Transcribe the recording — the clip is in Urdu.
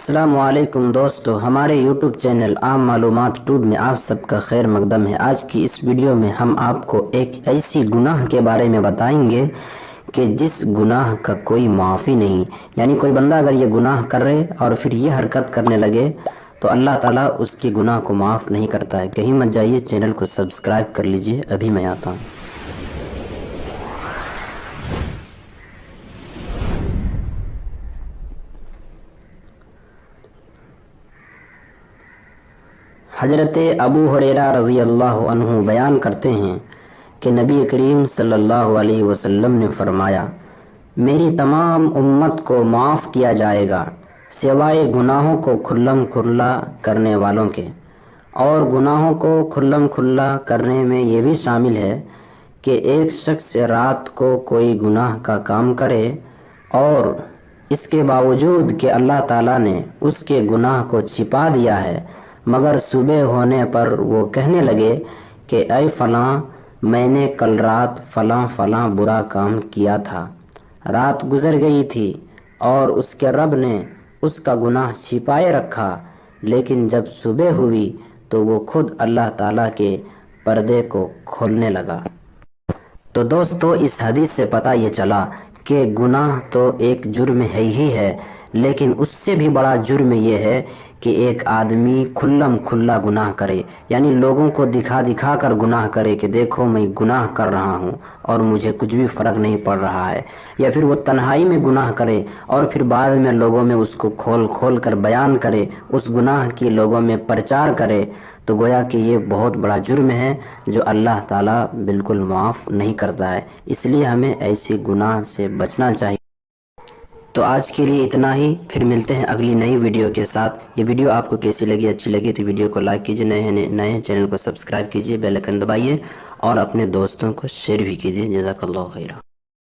السلام علیکم دوستو، ہمارے یوٹیوب چینل عام معلومات ٹوب میں آپ سب کا خیر مقدم ہے۔ آج کی اس ویڈیو میں ہم آپ کو ایک ایسی گناہ کے بارے میں بتائیں گے کہ جس گناہ کا کوئی معافی نہیں، یعنی کوئی بندہ اگر یہ گناہ کر رہے اور پھر یہ حرکت کرنے لگے تو اللہ تعالیٰ اس کی گناہ کو معاف نہیں کرتا ہے۔ کہیں مت جائیے، چینل کو سبسکرائب کر لیجئے، ابھی میں آتا ہوں۔ حضرت ابو ہریرہ رضی اللہ عنہ بیان کرتے ہیں کہ نبی کریم صلی اللہ علیہ وسلم نے فرمایا، میری تمام امت کو معاف کیا جائے گا سوائے گناہوں کو کھلم کھلا کرنے والوں کے۔ اور گناہوں کو کھلم کھلا کرنے میں یہ بھی شامل ہے کہ ایک شخص رات کو کوئی گناہ کا کام کرے اور اس کے باوجود کہ اللہ تعالیٰ نے اس کے گناہ کو چھپا دیا ہے، مگر صبح ہونے پر وہ کہنے لگے کہ اے فلاں، میں نے کل رات فلاں فلاں برا کام کیا تھا۔ رات گزر گئی تھی اور اس کے رب نے اس کا گناہ چھپائے رکھا، لیکن جب صبح ہوئی تو وہ خود اللہ تعالیٰ کے پردے کو کھولنے لگا۔ تو دوستو، اس حدیث سے پتہ یہ چلا کہ گناہ تو ایک جرم ہے ہی ہے، لیکن اس سے بھی بڑا جرم یہ ہے کہ ایک آدمی کھلم کھلا گناہ کرے، یعنی لوگوں کو دکھا دکھا کر گناہ کرے کہ دیکھو میں گناہ کر رہا ہوں اور مجھے کچھ بھی فرق نہیں پڑ رہا ہے، یا پھر وہ تنہائی میں گناہ کرے اور پھر بعد میں لوگوں میں اس کو کھول کھول کر بیان کرے، اس گناہ کی لوگوں میں پرچار کرے، تو گویا کہ یہ بہت بڑا جرم ہے جو اللہ تعالیٰ بالکل معاف نہیں کرتا ہے۔ اس لیے ہمیں ایسے گناہ سے بچنا چاہیے۔ تو آج کے لیے اتنا ہی، پھر ملتے ہیں اگلی نئی ویڈیو کے ساتھ۔ یہ ویڈیو آپ کو کیسی لگی؟ اچھی لگی تو ویڈیو کو لائک کیجئے، نئے چینل کو سبسکرائب کیجئے، بیل آئیکن دبائیے اور اپنے دوستوں کو شیئر بھی کیجئے۔ جزاک اللہ خیرہ۔